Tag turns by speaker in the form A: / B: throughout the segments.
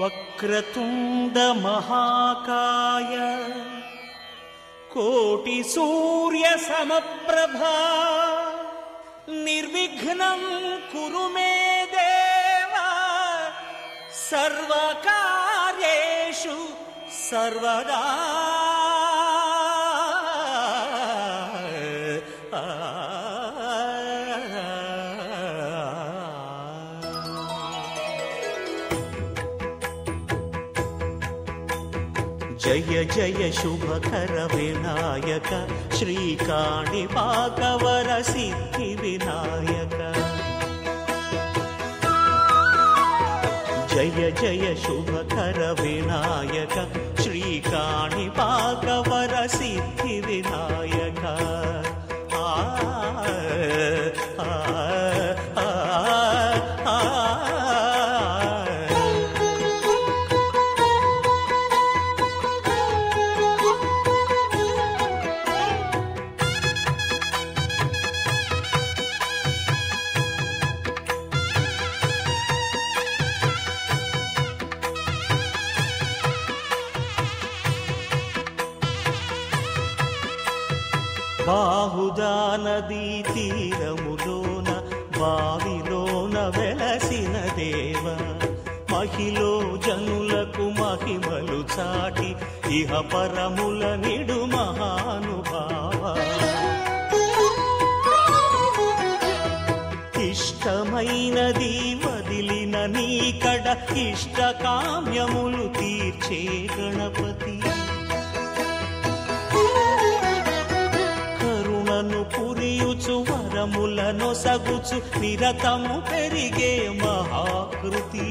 A: వక్రతుండ మహాకాయ కోటి సూర్య సమప్రభా నిర్విఘ్నం కురు మే దేవ సర్వకార్యేషు సర్వదా. జయ జయ శుభకర వినాయక శ్రీకాణిపాకవర సిద్ధి వినాయక. జయ జయ శుభకర వినాయక శ్రీకాణిపాకవర సిద్ధి వినాయక. బాహుదా నదీ తీరములోన బావిలోన వెలసిన దేవ మహిలో జనులకు మహిమలు చాటి ఇహ పరముల నిడు మహానుభావ. ఇష్టమైనది వదిలిన నీకడ ఇష్ట కామ్యములు తీర్చే గణపతి. పురియుచు వరములను సగుచు నిరతము పెరిగే మహాకృతి.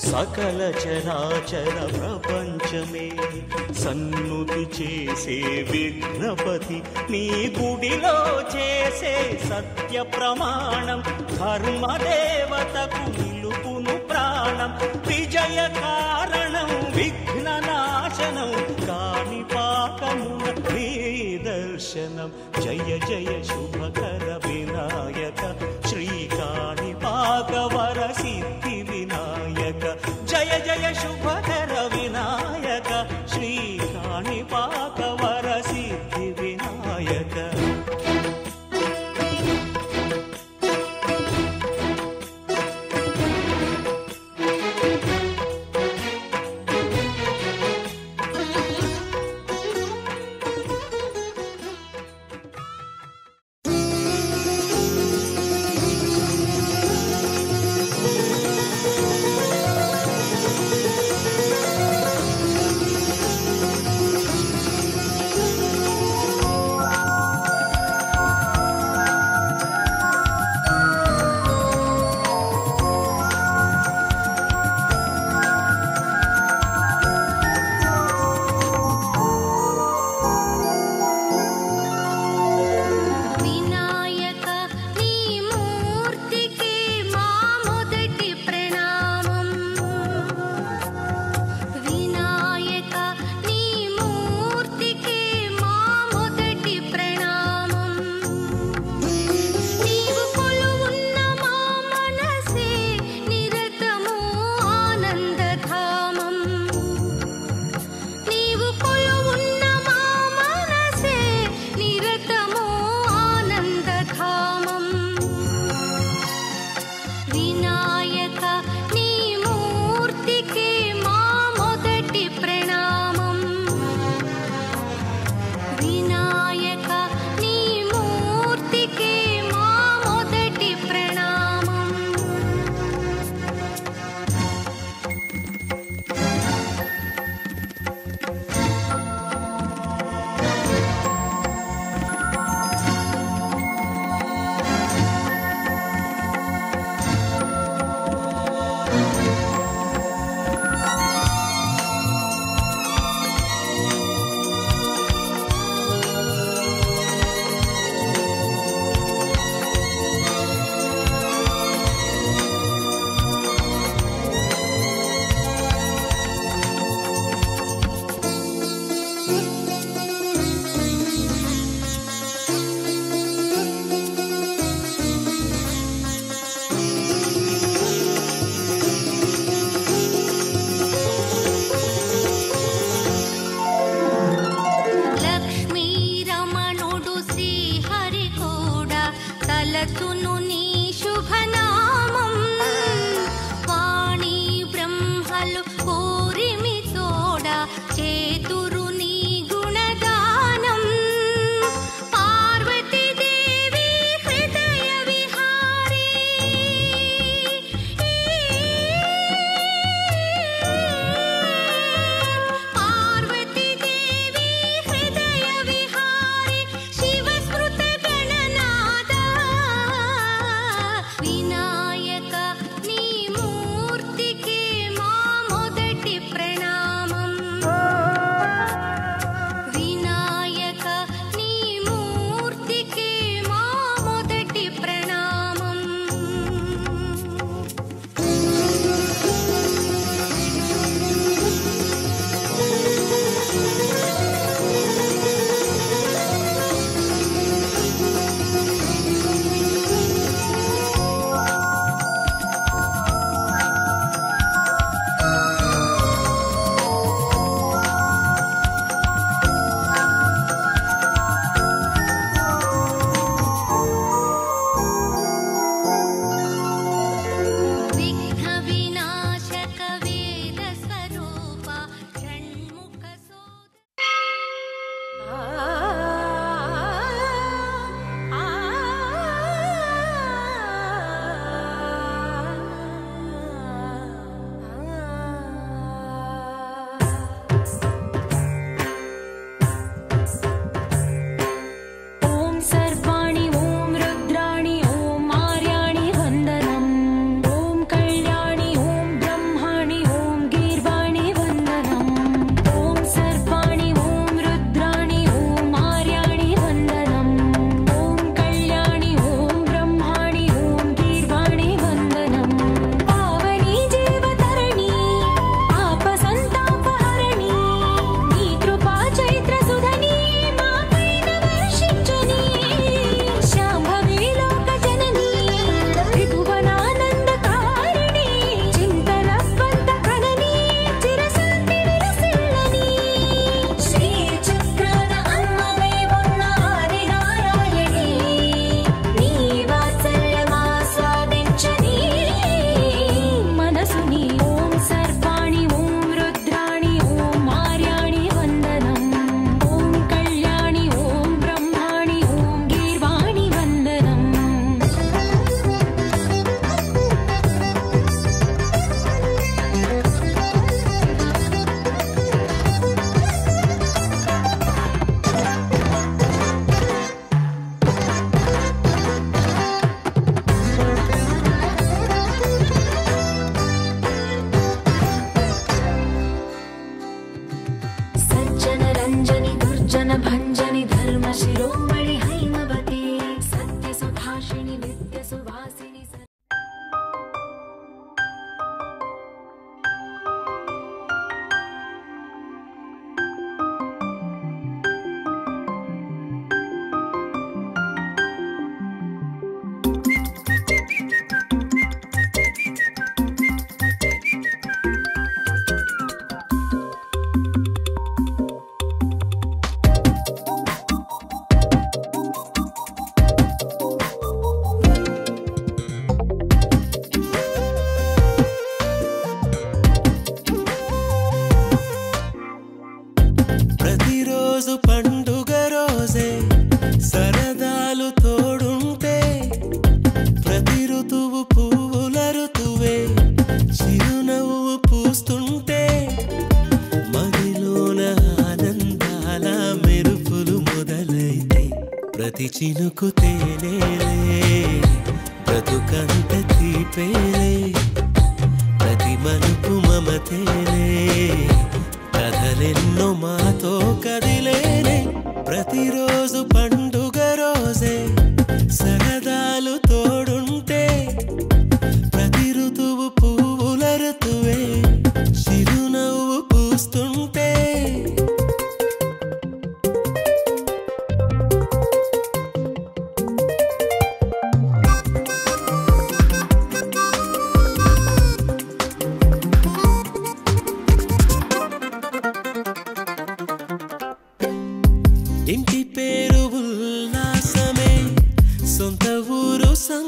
A: సకల చరాచర ప్రపంచమే సన్నుతి చేసే విఘ్నపతి. నీ గుడిలో చేసే సత్య ప్రమాణం ధర్మదేవతకు నిలుపును ప్రాణం. విజయ కారణం విఘ్న నాశనం కాణిపాకమున నీ దర్శనం. జయ జయ శుభకర వినాయక శ్రీకాణిపాకవర సిద్ధి వినాయక. జయ జయ శుభకర వినాయక శ్రీకాణిపాకవర సిద్ధి వినాయక.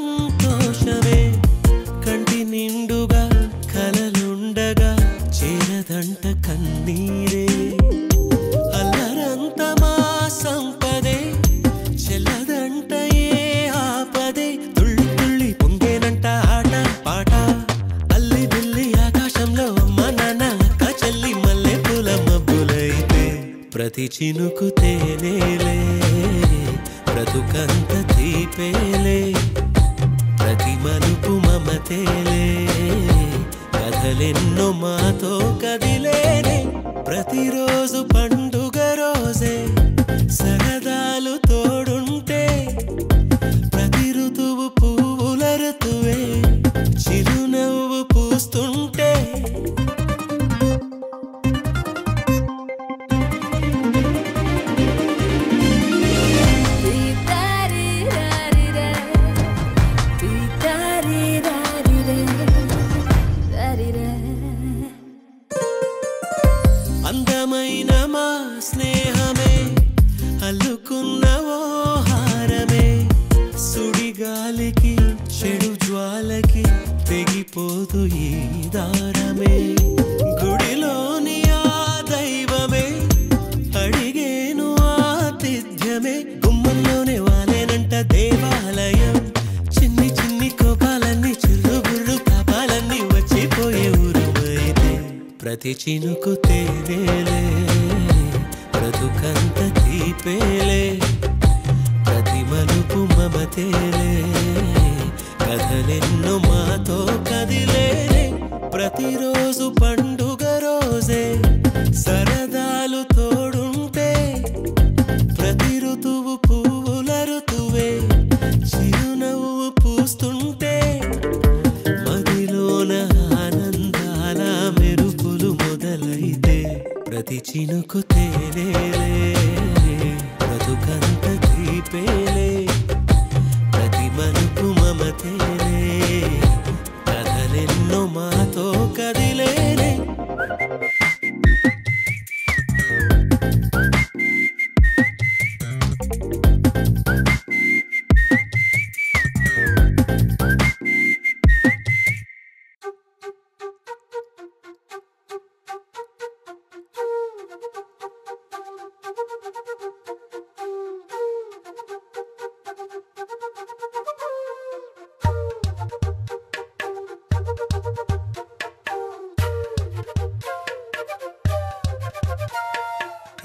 B: సంతోషమే కంటి నిండుగా కలలుండగా చేరదంట కన్నీరే అల్లరంత మా సంపదే చెల్లదంట ఏ ఆపదే తుళ్ళి తుళ్ళి పొంగేనంట ఆట పాట అల్లి బిల్లి ఆకాశంలో అమ్మ నాన్న అక్క చెల్లి మల్లె పూల మబ్బులైతే ప్రతి చినుకు తేనేలే బ్రతుకంత తీపేలే ప్రతి మలుపు మమతేలే కథలెన్నో మాతో కదిలేనే ప్రతిరోజు పండుగ రోజే సరదాలు తోడుంటే ప్రతి ఋతువు పువ్వుల ఋతువే చిరునవ్వు పూస్తుంటే అందమైన మా స్నేహమే అల్లుకున్న ఓ హారమే సుడిగాలికి చెడు జ్వాలకి తెగిపోదు ఈ దారమే గుడిలోని ఆ దైవమే అడిగేను ఆతిథ్యమే గుమ్మంలోనే వాలేనంట దేవాలయం చిన్ని చిన్ని కోపాలన్నీ చిల్లు బుర్రు పాపాలన్నీ వచ్చిపోయే ఊరుమైతే ప్రతి చినుకు తేనేలే బ్రతుకంత తీపేలే ప్రతి మలుపు మమతేలే కథలెన్నో మాతో కదిలేనే ప్రతిరోజు పండుగ రోజే సరదాలు తోడుంటే ప్రతి ఋతువు పువ్వుల ఋతువే చిరునవ్వు పూస్తుంటే మదిలోన ఆనందాల మెరుపులు మొదలైతే ప్రతి చినుకు తేనేలే బ్రతుకంత తీపేలే ప్రతి మలుపు మమతేలే కథలెన్నో మాతో కదిలేనే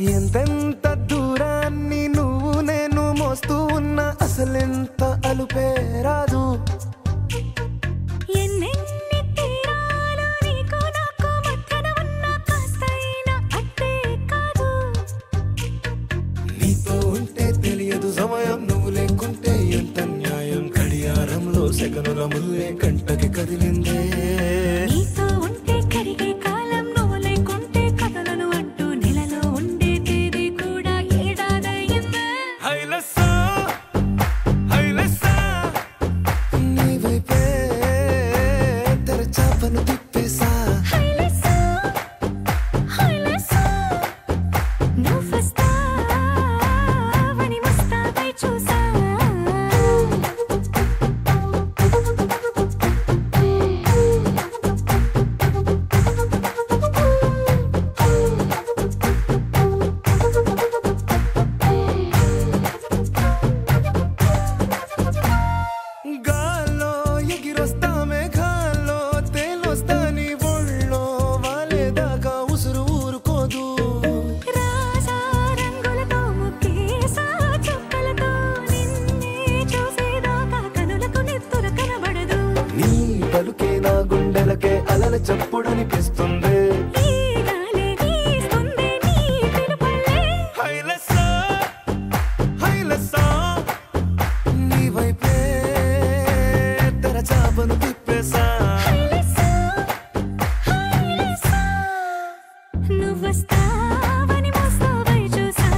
C: ఎంతెంత దూరాన్ని నువ్వు నేను మోస్తూ ఉన్నా అసలెంత అలుపే రాదు
D: ఎన్నెన్ని తీరాలు నీకు నాకు మధ్యన ఉన్న కాస్తైనా అట్టే కాదు
C: నీతో ఉంటే తెలియదు సమయం నువ్వు లేకుంటే ఎంత న్యాయం గడియారంలో సెకనుల ముల్లే కంటకి కదిలిందే
D: నీతో ఉంటే కరిగే కాలం నువ్వు లేకుంటే కథలను అంటూ నెలలో ఉండే తేదీ కూడా ఏడాదయ్యిందే
C: నీ వైపే తెరచాపను తిప్పేసా
D: హైలెస్సా హైలెస్సా నువ్వు వస్తావని ముస్తాబై చూసా
C: గాల్లో ఎగిరొస్తా మేఘాల్లో తేలొస్తా నీ ఒళ్ళో వాలేదాకా ఉసురు ఊరుకోదు
D: రాజా రంగులతో ముక్కేసా చుక్కలతో నిన్నే చూసేదాకా కనులకు నెత్తుర కనబడదు
C: నీ పలుకే నా గుండెలకే అలల చప్పుడనిపిస్తుంది
D: ఈ గాలి వీస్తుంది నీ పిలుపుల్లే
C: హైలెస్సా నీ వైపే తెరచాపను తిప్పేసా
D: హైలెస్సా హైలెస్సా నువ్వు వస్తావని ముస్తాబై చూసా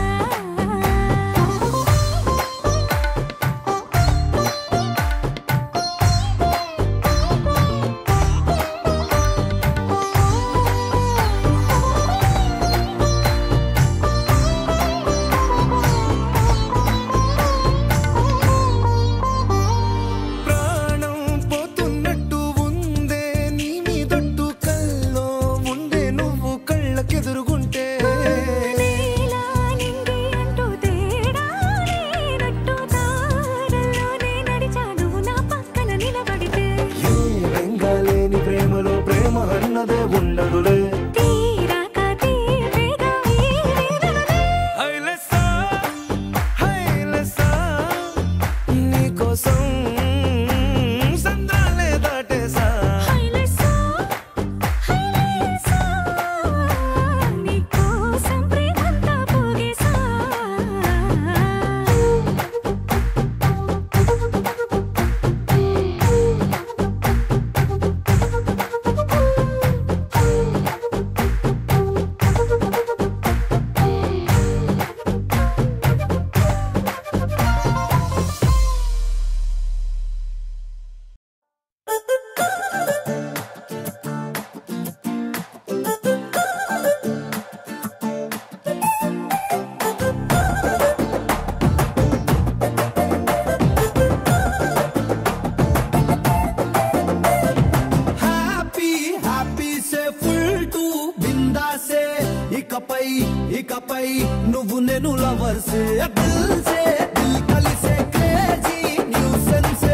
C: లవర్స్ దిల్ సే దిల్ కలిసే క్రేజీ న్యూసెన్స్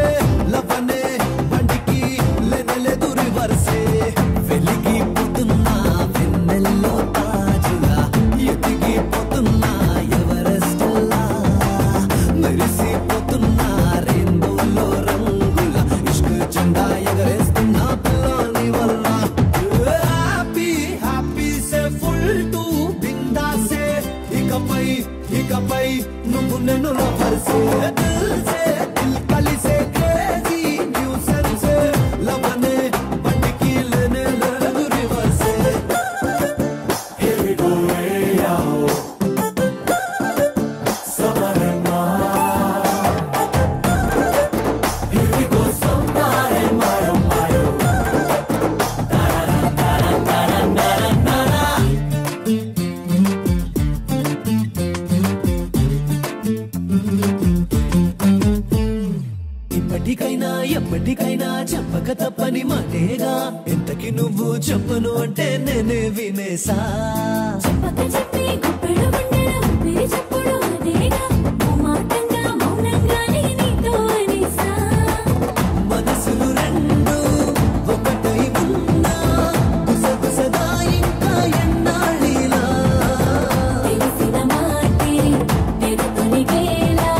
C: లవనే బండికి లేనలేదు రివర్సే వెలిగిపోతున్నా వెన్నెల్లో తాజులా ఎదిగిపోతున్నా ఎవరెస్ట్లా మెరిసిపోతున్నా రెయిన్బోలో రంగుల ఇష్క్ జెండా ఎగరేస్తున్నా పిల్లని వల్ల హ్యాపీ హ్యాపీ సే ఫుల్ టు బిందాసే ఇకపై నువ్వు నన్ను లవర్సే దిల్ సే దిల్ కలిసే క్రేజీ న్యూసెన్స్ లవనే బండికి లేనే లేదు రివర్సే Here we go, hey, yo. Somebody Here we go, somebody mayo. ఇప్పటికైనా ఎప్పటికైనా చెప్పక తప్పని మాటేగా ఎంతకి నువ్వు చెప్పను అంటే నేనే వినేసా
D: చెప్పక చెప్పి గుప్పెడు గుండెల ఊపిరి చప్పుడు అదేగా మౌనంగా మౌనంగానే నీతో అనేసా
C: మనసులు రెండు ఒకటై ఉన్నా గుసగుసగా ఇంకా ఎన్నాళ్ళిలా
D: తెలిసిన మాటే తెరుతొలిగేలా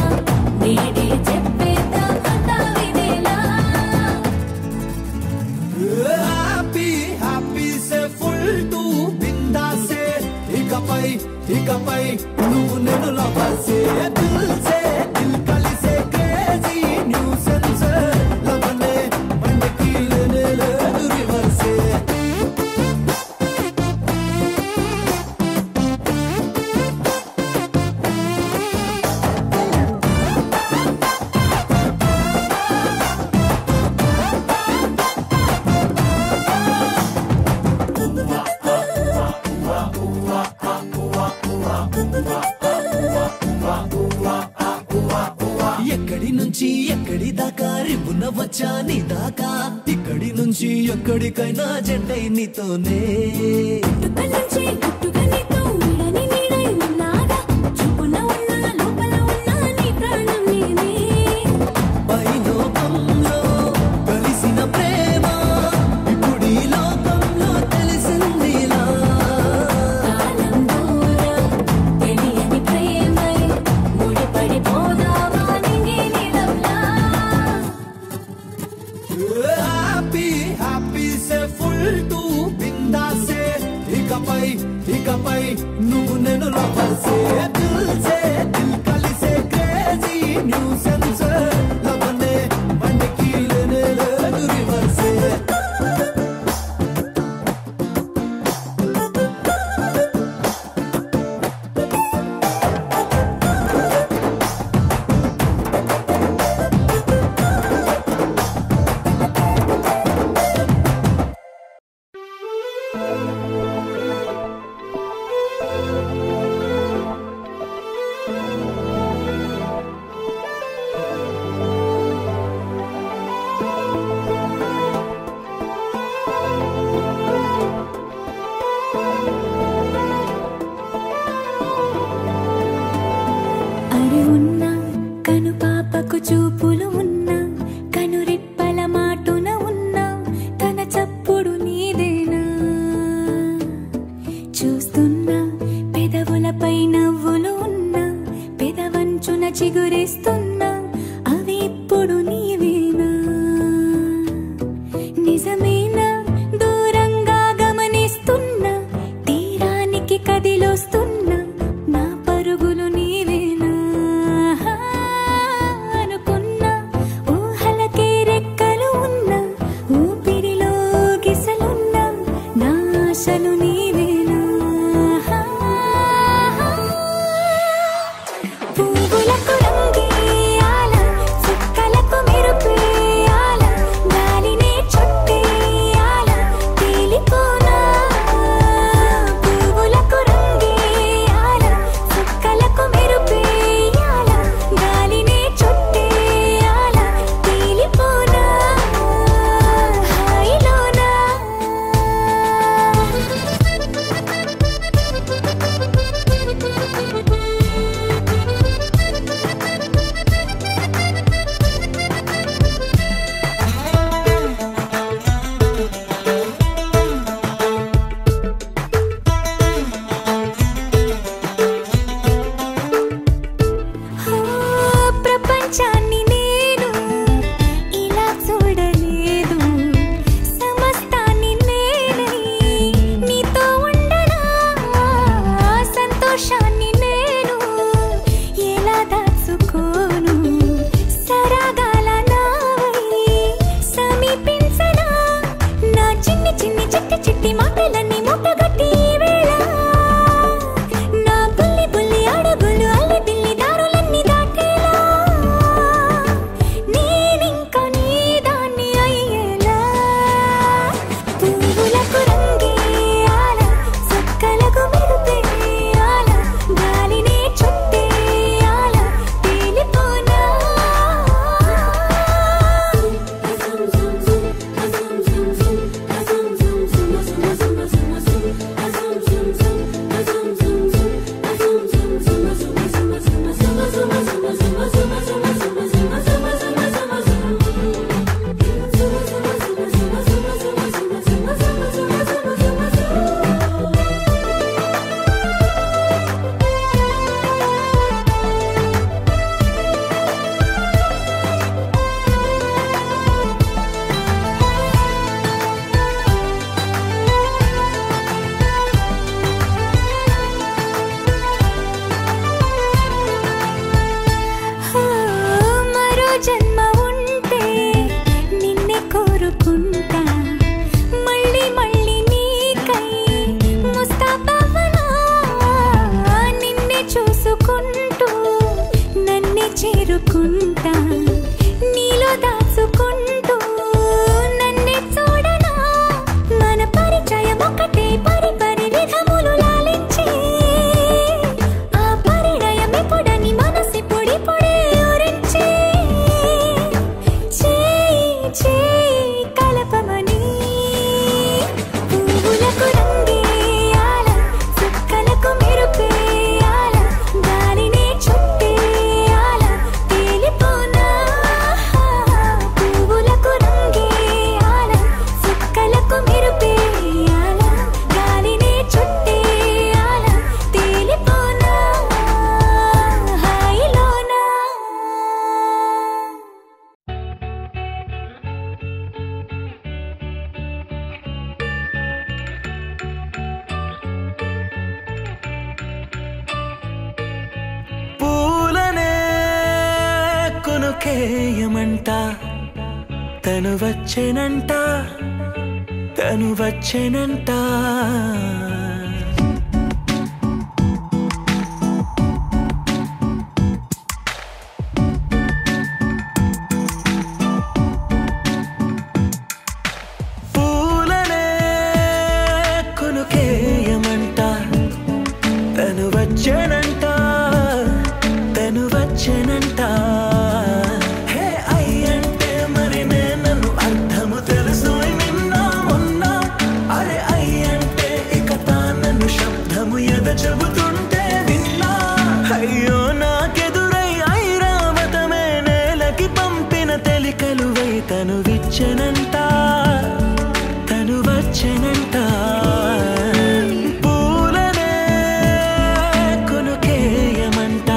D: నేడే చెప్పేదా అంతా వినేలా
C: హ్యాపీ హ్యాపీ సే ఫుల్ టు బిందాసే ఇకపై నువ్వు నేను లవర్సే దిల్ సే దిల్ కలిసే క్రేజీ న్యూసెన్స్ లవనే బండికి లేనే లేదు రివర్సే ఎక్కడి నుంచి ఎక్కడి దాకా రివ్వున వచ్చా నీ దాకా ఇక్కడి నుంచి ఎక్కడికైనా జెండై నీతోనే
D: గుట్టుక నుంచి గుట్టుక నీతో వీడని నీడై ఉన్నాగా చూపున ఉన్నా లోపల ఉన్నా నీ ప్రాణం నేనే
C: పైలోకంలో కలిసిన ప్రేమ ఇప్పుడు ఈ లోకంలో తెలిసిందిలా
D: కాలం దూరం తెలియని ప్రేమై ముడిపడిపోదావా నింగి నీలంలా
C: హ్యాపీ హ్యాపీ సే ఫుల్ టు బిందాసే ఇకపై నువ్వు నేను లవర్సే దిల్ సే దిల్ కలిసే క్రేజీ న్యూసెన్స్ లవనే బండికి లేనే లేదు రివర్సే
B: కొనుకేయమంట తను వచ్చేనంట తను వచ్చేనంట పూలనే కొనుకేయమంట తను వచ్చేనంట తను వచ్చేనంట హే అయ్యంటే మరి నేను అర్థము తెలుసు నిన్న మొన్న అరే అయ్యంటే ఇక తానను శబ్దము ఎద చెబుతుంటే విన్నా అయ్యో నాకెదురై ఐరావతమే నేలకి పంపిన తెలికలువై తను విచ్చెనంట తను వచ్చెనంట పూలనే కొనుకేయమంట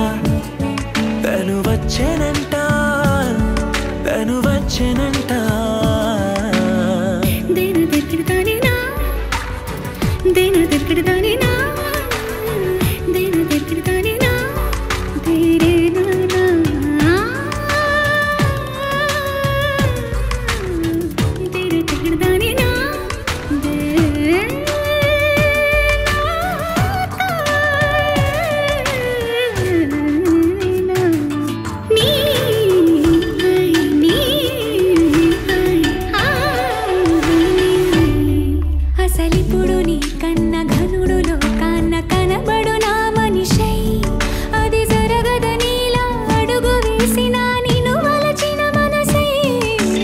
B: తను వచ్చెనంట తను వచ్చెనంట
D: దేన దగ్గరదానేనా దేన దగ్గరదానేనా దేన దగ్గరదానేనా దేరేనా దేన దగ్గరదానేనా అసలిప్పుడు నీ కన్న ఘనుడులో కాన్న కనబడు నా మనిషై అది జరగదనిలా అడుగు వేసిన నిన్ను వలచిన మనసై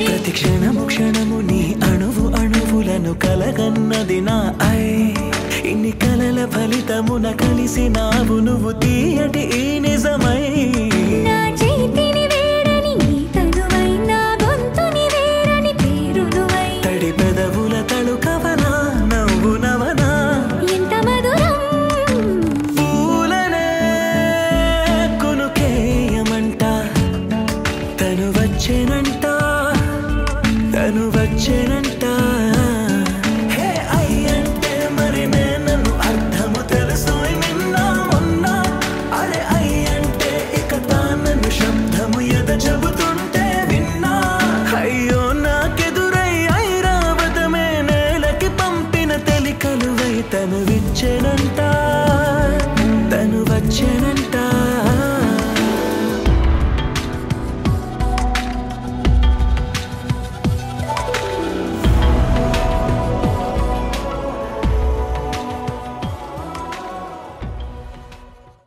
B: ప్రతి క్షణము క్షణము నీ అణువు అణువులను కలగన్నది నా ఐ ఇన్ని కలల ఫలితమున కలిసినావు నువ్వు తీయటి ఈ నిజమై
D: నా చేతిని వేడని నీ తనువై నా గొంతుని వేరని పేరు నువ్వై
B: తడి పెదవుల తళుకవనా నవ్వు నవనా
D: ఎంత మధురం
B: పూలనే కొనుకేయమంట తను వచ్చేనంట తను వచ్చేనంట హే అయ్యంటే మరి నేను అర్థము తెలుసు నిన్న మొన్న అరే అయ్యంటే ఇక తానను శబ్దము ఎద చెబుతుంటే విన్నా అయ్యో నాకెదురై ఐరావతమే నేలకి పంపిన తెలికలువై తను విచ్చెనంట